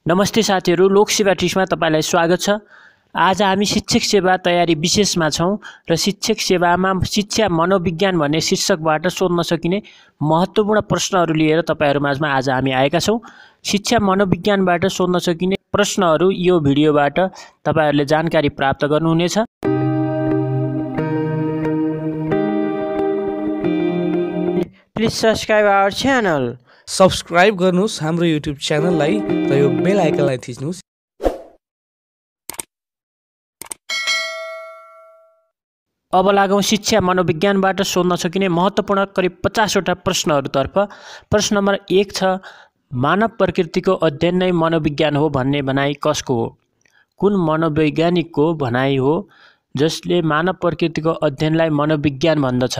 नमस्ते साथीहरू, लोकसेवा टिप्समा तपाईलाई स्वागत छ। आज हामी शिक्षक सेवा तयारी विशेषमा छौं र शिक्षक सेवामा शिक्षा मनोविज्ञान भन्ने शीर्षकबाट सोध्न सकिने महत्त्वपूर्ण प्रश्नहरू लिएर तपाईहरु माझमा आज हामी आएका छौं। शिक्षा मनोविज्ञानबाट सोध्न सकिने प्रश्नहरू यो भिडियोबाट तपाईहरुले जानकारी प्राप्त गर्नुहुनेछ। Please subscribe our channel. Subscribe गर्नुस् हाम्रो युट्युब च्यानललाई र यो बेल आइकनलाई थिच्नुस्। अब लागौं शिक्षा मनोविज्ञानबाट सोध्न सकिने महत्त्वपूर्ण करिब 50 वटा प्रश्नहरूतर्फ। प्रश्न नम्बर 1 छ, मानव प्रकृतिको अध्ययन नै मनोविज्ञान हो भन्ने भनाइ कसको हो? कुन मनोवैज्ञानिकको भनाइ हो जसले मानव प्रकृतिको अध्ययनलाई मनोविज्ञान भन्दछ?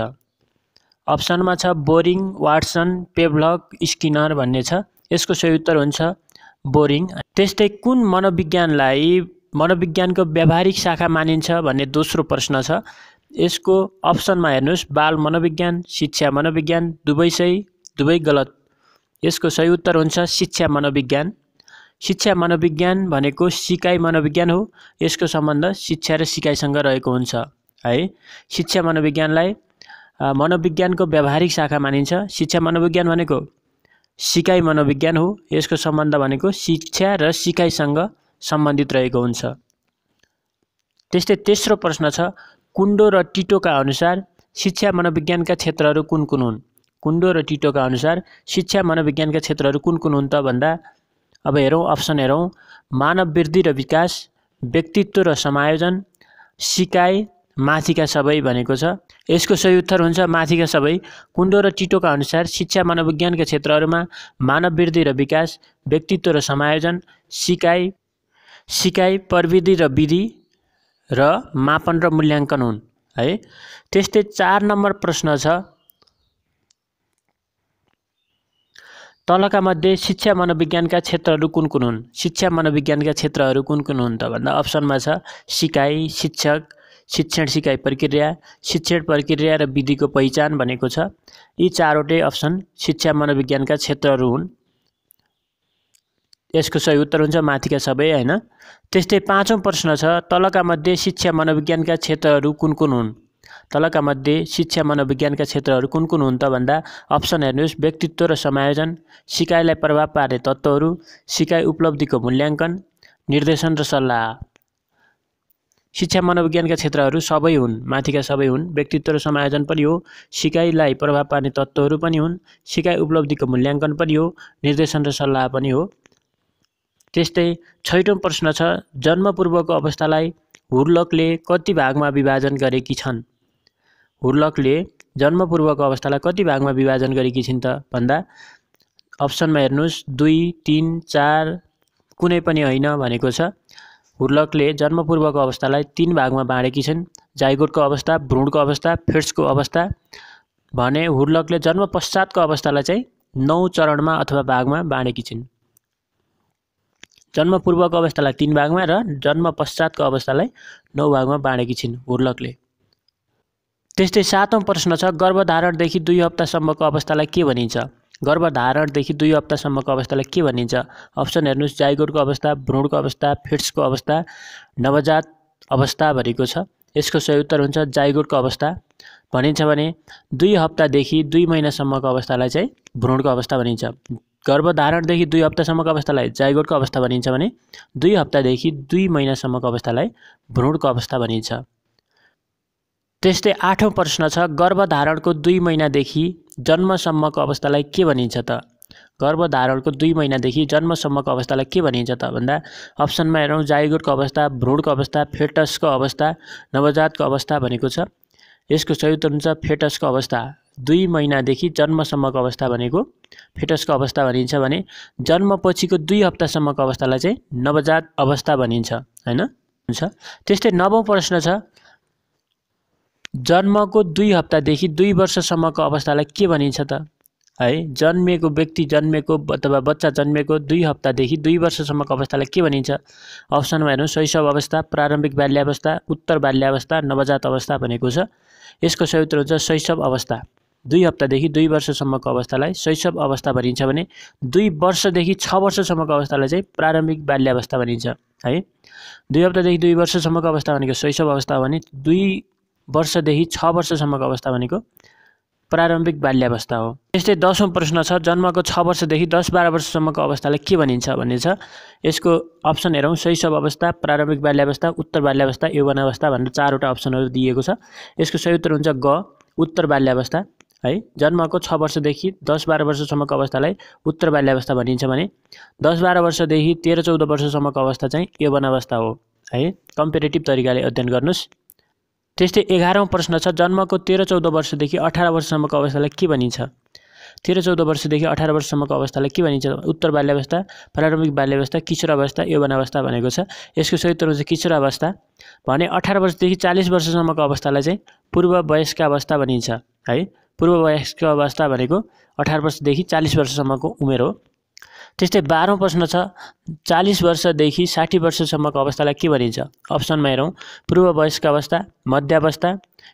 अप्सनमा छ बोरिङ, वाटसन, पेभलक, स्किनर भन्ने छ। यसको सही उत्तर हुन्छ बोरिङ। त्यस्तै कुन मनोविज्ञानलाई मनोविज्ञानको व्यावहारिक शाखा मानिन्छ भन्ने दोस्रो प्रश्न छ। यसको अप्सनमा हेर्नुस्, बाल मनोविज्ञान, शिक्षा मनोविज्ञान, दुवै सही दुवै गलत। यसको सही उत्तर हुन्छ शिक्षा मनोविज्ञान। शिक्षा मनोविज्ञान भनेको सिकाइ मनोविज्ञान हो। यसको सम्बन्ध शिक्षा र सिकाइसँग रहेको हुन्छ है। शिक्षा मनोविज्ञानलाई मनोविज्ञानको व्यावहारिक शाखा मानिन्छ। शिक्षा मनोविज्ञान भनेको सिकाइ मनोविज्ञान हो। यसको सम्बन्ध भनेको शिक्षा र सिकाइसँग सम्बन्धित रहेको हुन्छ। त्यस्तै तेस्रो प्रश्न छ, कुण्डो र टिटोका अनुसार शिक्षा मनोविज्ञानका क्षेत्रहरू कुन कुन हुन्? कुण्डो र टिटोका अनुसार शिक्षा मनोविज्ञानका क्षेत्रहरू कुन कुन हुन् त भन्दा अब हेरौँ, अप्सन हेरौँ। मानव वृद्धि र विकास, व्यक्तित्व र समायोजन, सिकाइ, माथिका सबै भनेको छ। यसको सही उत्तर हुन्छ माथिका सबै। कुण्डो र टिटोका अनुसार शिक्षा मनोविज्ञानका क्षेत्रहरूमा मानव वृद्धि र विकास, व्यक्तित्व र समायोजन, सिकाइ, प्रविधि र विधि र मापन र मूल्याङ्कन हुन् है। त्यस्तै 4 नम्बर प्रश्न छ, तलका मध्ये शिक्षा मनोविज्ञानका क्षेत्रहरू कुन कुन हुन्? शिक्षा मनोविज्ञानका क्षेत्रहरू कुन कुन हुन् त भन्दा अप्सनमा छ सिकाइ, शिक्षक, शिक्षण सिकाइ प्रक्रिया, शिक्षण प्रक्रिया र विधिको पहिचान भनेको छ। यी चारवटै अप्सन शिक्षा मनोविज्ञानका क्षेत्रहरू हुन्। यसको सही उत्तर हुन्छ माथिका सबै हैन। त्यस्तै 5औं प्रश्न छ, तलका मध्ये शिक्षा मनोविज्ञानका क्षेत्रहरू कुन कुन हुन्? तलका मध्ये शिक्षा मनोविज्ञानका क्षेत्रहरू कुन कुन हुन् त भन्दा अप्सन हेर्नुस्, व्यक्तित्व र समायोजन, सिकाइलाई प्रभाव पार्ने तत्त्वहरू, सिकाइ उपलब्धिको मूल्याङ्कन, निर्देशन र सल्लाह। शिक्षा मनोविज्ञानका क्षेत्रहरू सबै हुन्, माथिका सबै हुन्। व्यक्तित्व र समायोजन पनि हो, सिकाइलाई प्रभाव पार्ने तत्त्वहरू पनि हुन्, सिकाइ उपलब्धिको मूल्याङ्कन पनि हो, निर्देशन र सल्लाह पनि हो। त्यस्तै 6औं प्रश्न छ, जन्मपूर्वको अवस्थालाई हुर्लकले कति भागमा विभाजन गरेकी छन्? हुर्लकले जन्मपूर्वको अवस्थालाई कति भागमा विभाजन गरेकी छिन् त भन्दा अप्सनमा हेर्नुस्, 2, 3, 4 कुनै पनि होइन भनेको छ। हुर्लकले जन्मपूर्वको अवस्थालाई 3 भागमा बाँडेकी छिन्, जाइगोटको अवस्था, भ्रूणको अवस्था, फिट्सको अवस्था। भने हुर्लकले जन्म पश्चातको अवस्थालाई चाहिँ 9 चरणमा अथवा भागमा बाँडेकी छिन्। जन्मपूर्वको अवस्थालाई 3 भागमा र जन्म पश्चातको अवस्थालाई 9 भागमा बाँडेकी छिन् हुर्लकले। त्यस्तै 7औं प्रश्न छ, गर्भधारणदेखि 2 हप्तासम्मको अवस्थालाई के भनिन्छ? गर्भधारणदेखि 2 हप्तासम्मको अवस्थालाई के भनिन्छ? अप्सन हेर्नुस्, जाइगोटको अवस्था, भ्रूणको अवस्था, फिट्सको अवस्था, नवजात अवस्था भनेको छ। यसको सही उत्तर हुन्छ जाइगोटको अवस्था भनिन्छ। भने 2 हप्तादेखि 2 महिनासम्मको अवस्थालाई चाहिँ भ्रूणको अवस्था भनिन्छ। गर्भधारणदेखि 2 हप्तासम्मको अवस्थालाई जाइगोटको अवस्था भनिन्छ भने 2 हप्तादेखि 2 महिनासम्मको अवस्थालाई भ्रूणको अवस्था भनिन्छ। त्यस्तै 8औं प्रश्न छ, गर्भधारणको 2 महिनादेखि जन्मसम्मको अवस्थालाई के भनिन्छ त? गर्भधारणको 2 महिनादेखि जन्मसम्मको अवस्थालाई के भनिन्छ त भन्दा अप्सनमा हेरौँ, जाइगोटको अवस्था, भ्रूणको अवस्था, फेटसको अवस्था, नवजातको अवस्था भनेको छ। यसको सही उत्तर हुन्छ फेटसको अवस्था। 2 महिनादेखि जन्मसम्मको अवस्था भनेको फेटसको अवस्था भनिन्छ भने जन्मपछिको 2 हप्तासम्मको अवस्थालाई चाहिँ नवजात अवस्था भनिन्छ हैन। हुन्छ। त्यस्तै 9औं प्रश्न छ, जन्मको 2 हप्तादेखि 2 वर्षसम्मको अवस्थालाई के भनिन्छ त है? जन्मेको व्यक्ति जन्मेको अथवा बच्चा जन्मेको 2 हप्तादेखि 2 वर्षसम्मको अवस्थालाई के भनिन्छ? अप्सनमा हेर्नु, शैशव अवस्था, प्रारम्भिक बाल्यावस्था, उत्तर बाल्यावस्था, नवजात अवस्था भनेको छ। यसको सही उत्तर हुन्छ शैशव अवस्था। 2 हप्तादेखि 2 वर्षसम्मको अवस्थालाई शैशव अवस्था भनिन्छ भने 2 वर्षदेखि 6 वर्षसम्मको अवस्थालाई चाहिँ प्रारम्भिक बाल्यावस्था भनिन्छ है। 2 हप्तादेखि 2 वर्षसम्मको अवस्था भनेको शैशव अवस्था भने 2 वर्षदेखि 6 वर्षसम्मको अवस्था भनेको प्रारम्भिक बाल्यावस्था हो। त्यस्तै 10औं प्रश्न छ, जन्मको 6 वर्षदेखि 10-12 वर्षसम्मको अवस्थालाई के भनिन्छ भन्ने छ। यसको अप्सन हेरौँ, शैशव अवस्था, प्रारम्भिक बाल्यावस्था, उत्तर बाल्यावस्था, यौवनावस्था भनेर 4वटा अप्सनहरू दिएको छ। यसको सही उत्तर हुन्छ ग, उत्तर बाल्यावस्था है। जन्मको 6 वर्षदेखि 10-12 वर्षसम्मको अवस्थालाई उत्तर बाल्यावस्था भनिन्छ भने 10-12 वर्षदेखि 13-14 वर्षसम्मको अवस्था चाहिँ यौवनावस्था हो है। कम्पेरेटिभ तरिकाले अध्ययन गर्नुस्। त्यस्तै 11औं प्रश्न छ, जन्मको 13-14 वर्षदेखि 18 वर्षसम्मको अवस्थालाई के भनिन्छ। 13-14 वर्षदेखि 18 वर्षसम्मको अवस्थालाई के भनिन्छ। उत्तर बाल्यावस्था, प्रारम्भिक बाल्यावस्था, किशोरावस्था, यौवनावस्था भनेको छ। यसको सही उत्तर हुन्छ किशोरावस्था भने 18 वर्षदेखि 40 वर्षसम्मको अवस्थालाई चाहिँ पूर्व वयस्क अवस्था भनिन्छ है। पूर्व वयस्क अवस्था भनेको 18 वर्षदेखि 40 वर्षसम्मको उमेर हो। त्यस्तै 12औं प्रश्न छ, 40 वर्षदेखि 60 वर्षसम्मको अवस्थालाई के भनिन्छ। अप्सनमा हेरौँ, पूर्व वयस्क अवस्था, मध्यावस्था,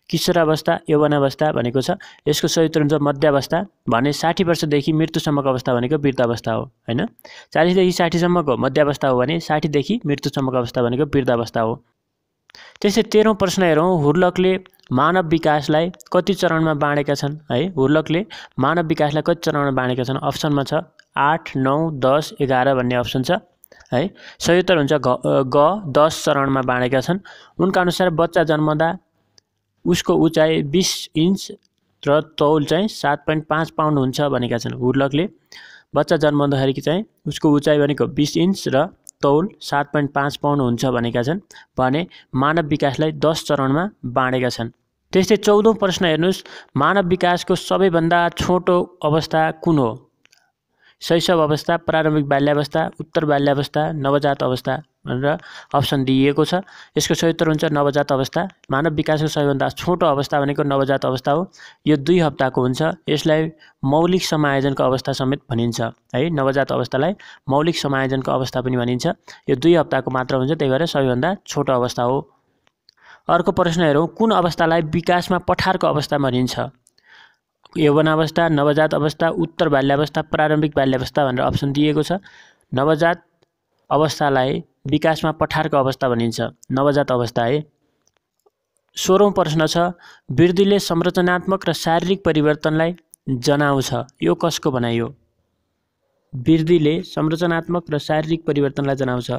किशोरावस्था, यौवनावस्था भनेको छ। यसको सही उत्तर हुन्छ मध्यावस्था भने 60 वर्षदेखि मृत्युसम्मको अवस्था भनेको वृद्धावस्था हो हैन। 40 देखि 60 सम्मको मध्यावस्था हो भने 60 देखि मृत्युसम्मको अवस्था भनेको वृद्धावस्था हो। त्यस्तै 13औं प्रश्न हेरौँ, हुर्लकले मानव विकासलाई कति चरणमा बाँडेका छन् है। हुर्लकले मानव विकासलाई कति चरणमा बाँडेका छन्। अप्सनमा छ 8, 9, 10, 11 भन्ने अप्सन छ है। सही उत्तर हुन्छ ग 10 चरणमा बाँडेका छन्। उनका अनुसार बच्चा जन्मदा उसको उचाइ 20 इन्च र तौल चाहिँ 7.5 पाउन्ड हुन्छ भनेका छन्। हुर्लकले बच्चा जन्माउँदाखेरि चाहिँ उसको उचाइ भनेको 20 इन्च र तौल 7.5 पाउन्ड हुन्छ भनेका छन् भने मानव विकासलाई 10 चरणमा बाँडेका छन्। त्यस्तै 14औं प्रश्न हेर्नुस्, मानव विकासको सबैभन्दा छोटो अवस्था कुन हो। शैशव अवस्था, प्रारम्भिक बाल्यावस्था, उत्तर बाल्यावस्था, नवजात अवस्था भनेर अप्सन दिइएको छ। यसको सही उत्तर हुन्छ नवजात अवस्था। मानव विकासको सबैभन्दा छोटो अवस्था भनेको नवजात अवस्था हो। यो 2 हप्ताको हुन्छ। यसलाई मौलिक समायोजनको अवस्था समेत भनिन्छ है। नवजात अवस्थालाई मौलिक समायोजनको अवस्था पनि भनिन्छ। यो 2 हप्ताको मात्र हुन्छ, त्यही भएर सबैभन्दा छोटो अवस्था हो। अर्को प्रश्न हेरौँ, कुन अवस्थालाई विकासमा पठारको अवस्था भनिन्छ। यौवनावस्था, नवजात अवस्था, उत्तर बाल्यावस्था, प्रारम्भिक बाल्यावस्था भनेर अप्सन दिएको छ। नवजात अवस्थालाई विकासमा पठारको अवस्था भनिन्छ, नवजात अवस्था है। 16औं प्रश्न छ, वृद्धिले संरचनात्मक र शारीरिक परिवर्तनलाई जनाउँछ, यो कसको भनाइ हो। वृद्धिले संरचनात्मक र शारीरिक परिवर्तनलाई जनाउँछ,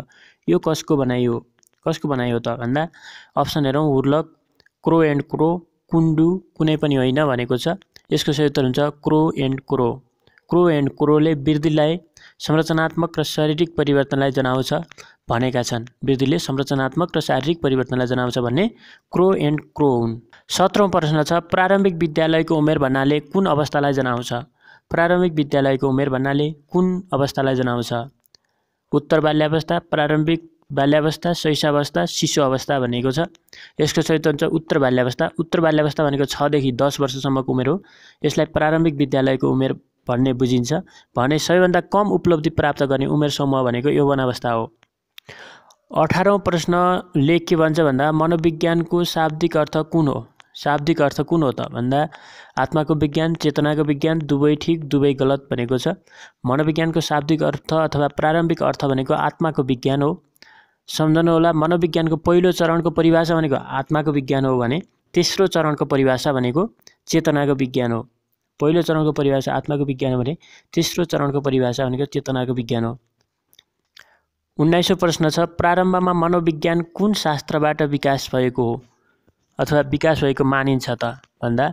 यो कसको भनाइ हो। कसको भनाइ हो त भन्दा अप्सन हेरौँ, हुर्लक, क्रो एन्ड क्रो, कुन्डु, कुनै पनि होइन भनेको छ। यसको सही उत्तर हुन्छ क्रो एन्ड क्रो। क्रो एन्ड क्रोले वृद्धिलाई संरचनात्मक र शारीरिक परिवर्तनलाई जनाउँछ भनेका छन्। वृद्धिले संरचनात्मक र शारीरिक परिवर्तनलाई जनाउँछ भन्ने क्रो एन्ड क्रो हुन्। 17औं प्रश्न छ, प्रारम्भिक विद्यालयको उमेर भन्नाले कुन अवस्थालाई जनाउँछ। प्रारम्भिक विद्यालयको उमेर भन्नाले कुन अवस्थालाई जनाउँछ। उत्तर बाल्यावस्था, प्रारम्भिक बाल्यावस्था, शैशवावस्था, शिशु अवस्था भनेको छ। यसको सही उत्तर हुन्छ उत्तर बाल्यावस्था। उत्तर बाल्यावस्था भनेको 6 देखि 10 वर्षसम्मको उमेर हो। यसलाई प्रारम्भिक विद्यालयको उमेर भन्ने बुझिन्छ भने सबैभन्दा कम उपलब्धि प्राप्त गर्ने उमेर समूह भनेको यौवनावस्था हो। 18औं प्रश्नले के भन्छ भन्दा मनोविज्ञानको शाब्दिक अर्थ कुन हो। शाब्दिक अर्थ कुन हो त भन्दा आत्माको विज्ञान, चेतनाको विज्ञान, दुवै ठिक दुवै गलत भनेको छ। मनोविज्ञानको शाब्दिक अर्थ अथवा प्रारम्भिक अर्थ भनेको आत्माको विज्ञान हो। सम्झनु होला, मनोविज्ञानको पहिलो चरणको परिभाषा भनेको आत्माको विज्ञान हो भने तेस्रो चरणको परिभाषा भनेको चेतनाको विज्ञान हो। पहिलो चरणको परिभाषा आत्माको विज्ञान हो भने तेस्रो चरणको परिभाषा भनेको चेतनाको विज्ञान हो। 19औं प्रश्न छ, प्रारम्भमा मनोविज्ञान कुन शास्त्रबाट विकास भएको हो अथवा विकास भएको मानिन्छ त भन्दा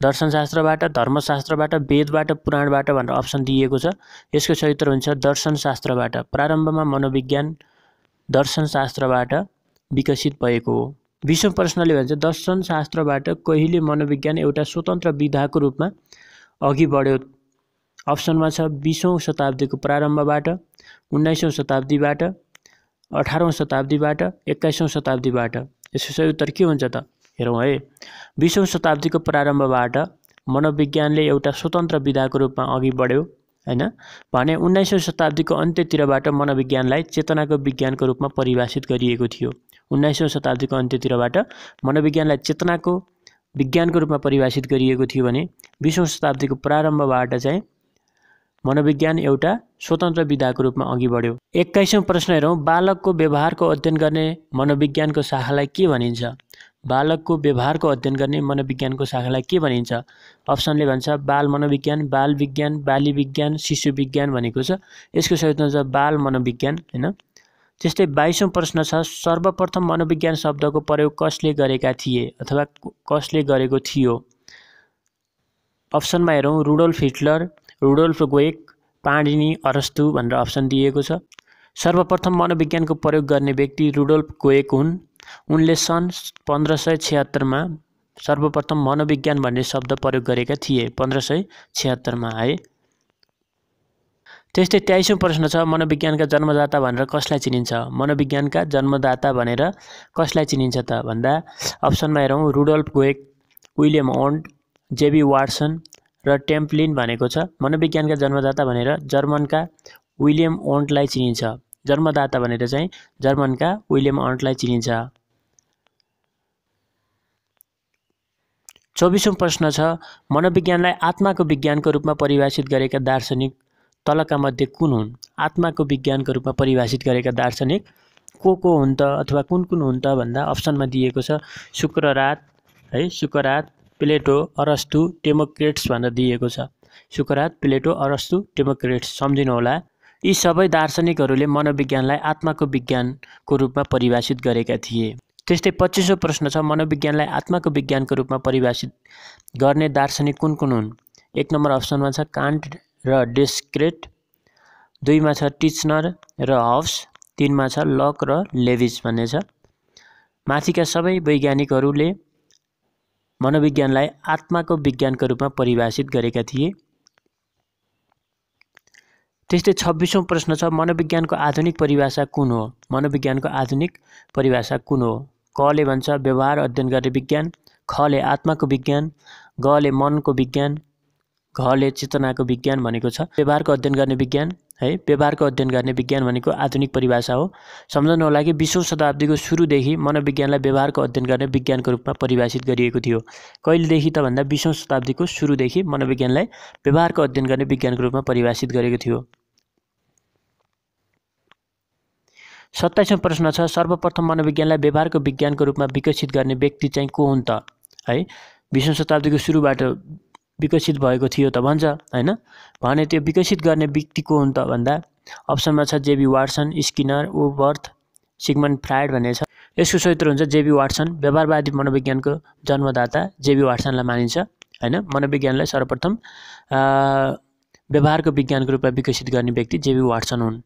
दर्शनशास्त्रबाट, धर्मशास्त्रबाट, वेदबाट, पुराणबाट भनेर अप्सन दिएको छ। यसको सही उत्तर हुन्छ दर्शनशास्त्रबाट। प्रारम्भमा मनोविज्ञान दर्शनशास्त्रबाट विकसित भएको हो। 20औं प्रश्नले भन्छ दर्शनशास्त्रबाट कहिले मनोविज्ञान एउटा स्वतन्त्र विधाको रूपमा अघि बढ्यो। अप्सनमा छ 20औं शताब्दीको प्रारम्भबाट, 19औं शताब्दीबाट, 18औं शताब्दीबाट, 21औं शताब्दीबाट। यसको सही उत्तर के हुन्छ त हेरौँ है। 20औं शताब्दीको प्रारम्भबाट मनोविज्ञानले एउटा स्वतन्त्र विधाको रूपमा अघि बढ्यो हैन भने 19औं शताब्दीको अन्त्यतिरबाट मनोविज्ञानलाई चेतनाको विज्ञानको रूपमा परिभाषित गरिएको थियो। 19औं शताब्दीको अन्त्यतिरबाट मनोविज्ञानलाई चेतनाको विज्ञानको रूपमा परिभाषित गरिएको थियो भने 20औं शताब्दीको प्रारम्भबाट चाहिँ मनोविज्ञान एउटा स्वतन्त्र विधाको रूपमा अघि बढ्यो। 21औं प्रश्न हेरौँ, बालकको व्यवहारको अध्ययन गर्ने मनोविज्ञानको शाखालाई के भनिन्छ? बालकको व्यवहारको अध्ययन गर्ने मनोविज्ञानको शाखालाई के भनिन्छ? अप्सनले भन्छ बाल मनोविज्ञान, बाल विज्ञान, बाली विज्ञान, शिशु विज्ञान भनेको छ। यसको सही उत्तर हुन्छ बाल मनोविज्ञान, हैन? त्यस्तै 22औं प्रश्न छ, सर्वप्रथम मनोविज्ञान शब्दको प्रयोग कसले गरेका थिए अथवा कसले गरेको थियो? अप्सनमा हेरौँ, रुडोल्फ हिटलर, रुडोल्फ गोएक, पाणिनी, अरस्तु भनेर अप्सन दिएको छ। सर्वप्रथम मनोविज्ञानको प्रयोग गर्ने व्यक्ति रुडोल्फ गोएक हुन्। उनले सन् 1576 सर्वप्रथम मनोविज्ञान भन्ने शब्द प्रयोग गरेका थिए, 1576 है। त्यस्तै 23औं प्रश्न छ, मनोविज्ञानका जन्मदाता भनेर कसलाई चिनिन्छ? मनोविज्ञानका जन्मदाता भनेर कसलाई चिनिन्छ त भन्दा अप्सनमा हेरौँ, Rudolf Goeck, William Wundt, J B Watson र टेम्प्लिन भनेको छ। मनोविज्ञानका जन्मदाता भनेर जर्मनका विलियम ओन्टलाई चिनिन्छ। जन्मदाता भनेर चाहिँ जर्मनका विलियम ओन्टलाई चिनिन्छ। 24औं प्रश्न छ, मनोविज्ञानलाई आत्माको विज्ञानको रूपमा परिभाषित गरेका दार्शनिक तलका मध्ये कुन हुन्? आत्माको विज्ञानको रूपमा परिभाषित गरेका दार्शनिक को हुन् त अथवा कुन हुन् त भन्दा अप्सनमा दिएको छ सुकरात है, सुकरात, प्लेटो, अरस्तु, डेमोक्रिटस भनेर दिएको छ। सुकरात, प्लेटो, अरस्तु, डेमोक्रिटस सम्झिनु होला। यी सबै दार्शनिकहरूले मनोविज्ञानलाई आत्माको विज्ञानको रूपमा परिभाषित गरेका थिए। त्यस्तै 25औं प्रश्न छ, मनोविज्ञानलाई आत्माको विज्ञानको रूपमा परिभाषित गर्ने दार्शनिक कुन हुन्? 1 नम्बर अप्सनमा छ कान्ट र डेस्क्रेट, 2 मा छ टिच्नर र हब्स, 3 मा छ लक र लेभिज भन्ने छ। माथिका सबै वैज्ञानिकहरूले मनोविज्ञानलाई आत्माको विज्ञानको रूपमा परिभाषित गरेका थिए। त्यस्तै 26औं प्रश्न छ, मनोविज्ञानको आधुनिक परिभाषा कुन हो? मनोविज्ञानको आधुनिक परिभाषा कुन हो? कले भन्छ व्यवहार अध्ययन गर्ने विज्ञान, खले आत्माको विज्ञान, गले मनको विज्ञान, घले चेतनाको विज्ञान भनेको छ। व्यवहारको अध्ययन गर्ने विज्ञान है, व्यवहारको अध्ययन गर्ने विज्ञान भनेको आधुनिक परिभाषा हो। सम्झनु होला कि 20औं शताब्दीको सुरुदेखि मनोविज्ञानलाई व्यवहारको अध्ययन गर्ने विज्ञानको रूपमा परिभाषित गरिएको थियो। कहिलेदेखि त भन्दा 20औं शताब्दीको सुरुदेखि मनोविज्ञानलाई व्यवहारको अध्ययन गर्ने विज्ञानको रूपमा परिभाषित गरेको थियो। 27औं प्रश्न छ, सर्वप्रथम मनोविज्ञानलाई व्यवहारको विज्ञानको रूपमा विकसित गर्ने व्यक्ति चाहिँ को हुन् त है? 20औं शताब्दीको सुरुबाट विकसित भएको थियो त भन्छ हैन? भने त्यो विकसित गर्ने व्यक्ति को हुन् त भन्दा अप्सनमा छ J B Watson, Skinner, Woodworth, Sigmund Freud भन्ने छ। यसको सही उत्तर हुन्छ जेबी वाटसन। व्यवहारवादी मनोविज्ञानको जन्मदाता जेबी वाटसनलाई मानिन्छ हैन? मनोविज्ञानलाई सर्वप्रथम व्यवहारको विज्ञानको रूपमा विकसित गर्ने व्यक्ति जेबी वाटसन हुन्।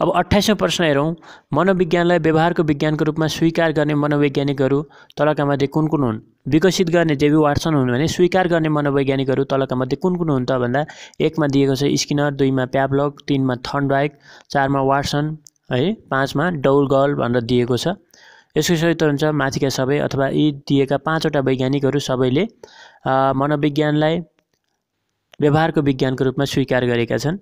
अब 28औं प्रश्न हेरौँ, मनोविज्ञानलाई व्यवहारको विज्ञानको रूपमा स्वीकार गर्ने मनोवैज्ञानिकहरू तलका मध्ये कुन हुन्? विकसित गर्ने जेबी वाटसन हुन् भने स्वीकार गर्ने मनोवैज्ञानिकहरू तलका मध्ये कुन हुन् त भन्दा 1 मा दिएको छ स्किनर, 2 मा प्याभलक, 3 मा थर्नडाइक, 4 मा वाटसन है, 5 मा डौलगल भनेर दिएको छ। यसको सही उत्तर हुन्छ माथिका सबै अथवा यी दिएका 5 वटा वैज्ञानिकहरू सबैले मनोविज्ञानलाई व्यवहारको विज्ञानको रूपमा स्वीकार गरेका छन्।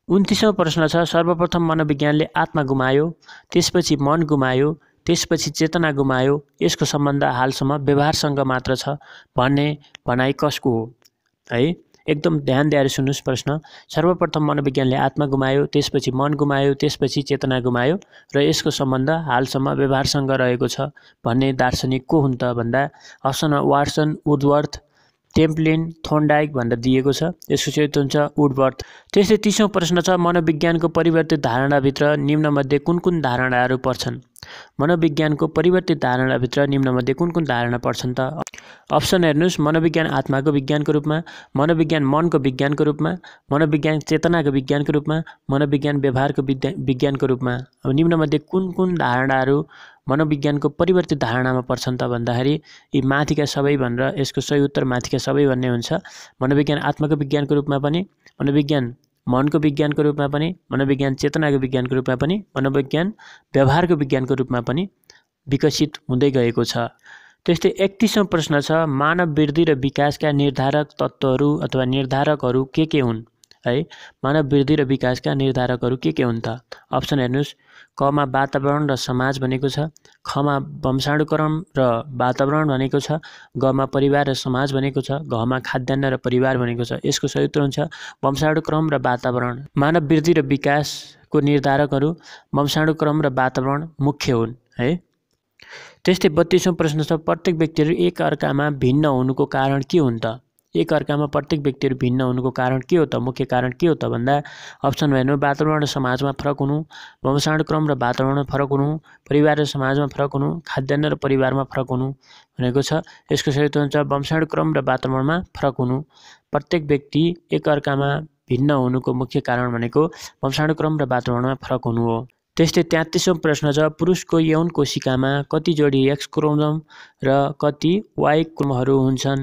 29औं प्रश्न छ, सर्वप्रथम मनोविज्ञानले आत्मा गुमायो, त्यसपछि मन गुमायो, त्यसपछि चेतना गुमायो, यसको सम्बन्ध हालसम्म व्यवहारसँग मात्र छ भन्ने भनाइ कसको हो है? एकदम ध्यान दिएर सुन्नुस् प्रश्न। सर्वप्रथम मनोविज्ञानले आत्मा गुमायो, त्यसपछि मन गुमायो, त्यसपछि चेतना गुमायो र यसको सम्बन्ध हालसम्म व्यवहारसँग रहेको छ भन्ने दार्शनिक को हुन् त भन्दा अप्सनमा वाटसन, वुडवर्थ, टेम्प्लिन, थोर्नडाइक भनेर दिएको छ। यसको सही उत्तर हुन्छ वुडवर्थ। त्यस्तै 30औं प्रश्न छ, मनोविज्ञानको परिवर्तित धारणाभित्र निम्नमध्ये कुन धारणाहरू पर्छन्? मनोविज्ञानको परिवर्तित धारणाभित्र निम्नमध्ये कुन धारणा पर्छन् त? अप्सन हेर्नुस्, मनोविज्ञान आत्माको विज्ञानको रूपमा, मनोविज्ञान मनको विज्ञानको रूपमा, मनोविज्ञान चेतनाको विज्ञानको रूपमा, मनोविज्ञान व्यवहारको विज्ञानको रूपमा। अब निम्नमध्ये कुन धारणाहरू मनोविज्ञानको परिवर्तित धारणामा पर्छन् त भन्दाखेरि यी माथिका सबै भनेर यसको सही उत्तर माथिका सबै भन्ने हुन्छ। मनोविज्ञान आत्माको विज्ञानको रूपमा पनि, मनोविज्ञान मनको विज्ञानको रूपमा पनि, मनोविज्ञान चेतनाको विज्ञानको रूपमा पनि, मनोविज्ञान व्यवहारको विज्ञानको रूपमा पनि विकसित हुँदै गएको छ। त्यस्तै 31औं प्रश्न छ, मानव वृद्धि र विकासका निर्धारक तत्त्वहरू अथवा निर्धारकहरू के हुन् है। मानव वृद्धि र विकासका निर्धारकहरू के हुन् त? अप्सन हेर्नुहोस्, कमा वातावरण र समाज भनेको छ, खमा वंशाणुक्रम र वातावरण भनेको छ, गमा परिवार र समाज भनेको छ, घमा खाद्यान्न र परिवार भनेको छ। यसको सही उत्तर हुन्छ वंशाणुक्रम र वातावरण। मानव वृद्धि र विकासको निर्धारकहरू वंशाणुक्रम र वातावरण मुख्य हुन् है। त्यस्तै 32औं प्रश्न छ, प्रत्येक व्यक्तिहरू एक अर्कामा भिन्न हुनुको कारण के हुन् त? एक अर्कामा प्रत्येक व्यक्तिहरू भिन्न हुनुको कारण के हो त? मुख्य कारण के हो त भन्दा अप्सन हेर्नु, वातावरण र समाजमा फरक हुनु, वंशाणुक्रम र वातावरणमा फरक हुनु, परिवार र समाजमा फरक हुनु, खाद्यान्न र परिवारमा फरक हुनु भनेको छ। यसको सही उत्तर हुन्छ वंशाणुक्रम र वातावरणमा फरक हुनु। प्रत्येक व्यक्ति एक अर्कामा भिन्न हुनुको मुख्य कारण भनेको वंशाणुक्रम र वातावरणमा फरक हुनु हो। त्यस्तै 33औं प्रश्न छ, पुरुषको यौन कोशिकामा कति जोडी एक्स क्रोमोसोम र कति वाई क्रोमोसोमहरू हुन्छन्?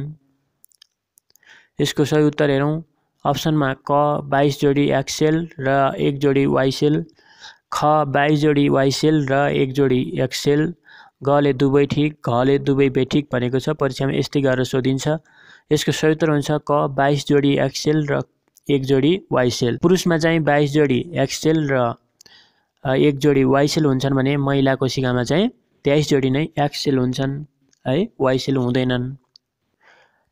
यसको सही उत्तर हेरौँ। अप्सनमा क 22 जोडी एक्स सेल र 1 जोडी वाई सेल, ख 22 जोडी वाई सेल र 1 जोडी एक्स सेल, गले दुवै ठिक, घले दुवै बेठिक भनेको छ। परीक्षामा यस्तै गरेर सोधिन्छ। यसको सही उत्तर हुन्छ क 22 जोडी एक्स सेल र 1 जोडी वाई सेल। पुरुषमा चाहिँ 22 जोडी एक्स सेल र 1 जोडी वाई सेल हुन्छन् भने महिला कोशिकामा चाहिँ 23 जोडी नै एक्स सेल हुन्छन् है, वाई सेल हुँदैनन्।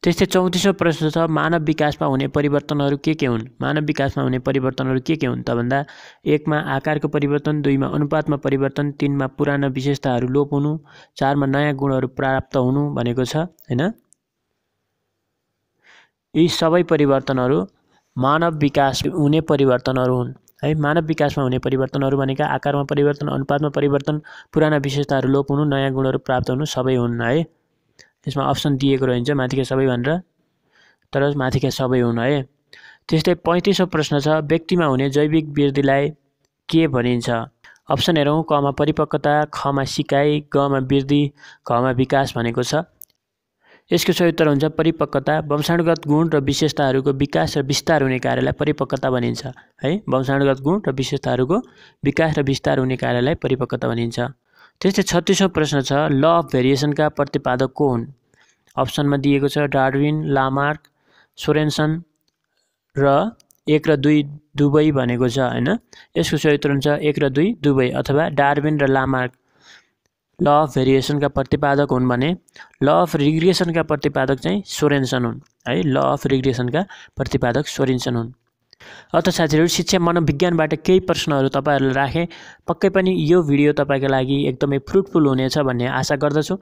त्यस्तै 34औं प्रश्न छ, मानव विकासमा हुने परिवर्तनहरू के हुन्? मानव विकासमा हुने परिवर्तनहरू के हुन् त भन्दा 1 मा आकारको परिवर्तन, 2 मा अनुपातमा परिवर्तन, 3 मा पुराना विशेषताहरू लोप हुनु, 4 मा नयाँ गुणहरू प्राप्त हुनु भनेको छ हैन। यी सबै परिवर्तनहरू मानव विकास हुने परिवर्तनहरू हुन् है। मानव विकासमा हुने परिवर्तनहरू भनेका आकारमा परिवर्तन, अनुपातमा परिवर्तन, पुराना विशेषताहरू लोप हुनु, नयाँ गुणहरू प्राप्त हुनु सबै हुन् है। यसमा अप्सन दिएको रहन्छ माथिका सबै भनेर, तर माथिका सबै हुन् है। त्यस्तै 35औं प्रश्न छ, व्यक्तिमा हुने जैविक वृद्धिलाई के भनिन्छ? अप्सन हेरौँ, कमा परिपक्वता, खमा सिकाइ, गमा वृद्धि, घमा विकास भनेको छ। यसको सही उत्तर हुन्छ परिपक्वता। वंशाणुगत गुण र विशेषताहरूको विकास र विस्तार हुने कार्यलाई परिपक्वता भनिन्छ है। वंशाणुगत गुण र विशेषताहरूको विकास र विस्तार हुने कार्यलाई परिपक्वता भनिन्छ। त्यस्तै 36औं प्रश्न छ, ल अफ भेरिएसनका प्रतिपादक को हुन्? अप्सनमा दिएको छ डार्विन, लामार्क, सोरेनसन र 1 र 2 दुवै भनेको छ हैन। यसको सही उत्तर हुन्छ 1 र 2 दुवै, अथवा डार्विन र लामार्क ल अफ भेरिएसनका प्रतिपादक हुन् भने ल अफ रिग्रेसनका प्रतिपादक चाहिँ सोरेनसन हुन् है। ल अफ रिग्रेसनका प्रतिपादक सोरेनसन हुन्। अत साथीहरू, शिक्षा मनोविज्ञानबाट केही प्रश्नहरू तपाईहरुलाई राखे। पक्कै पनि यो भिडियो तपाईको लागि एकदमै फ्रुटफुल हुनेछ भन्ने आशा गर्दछु।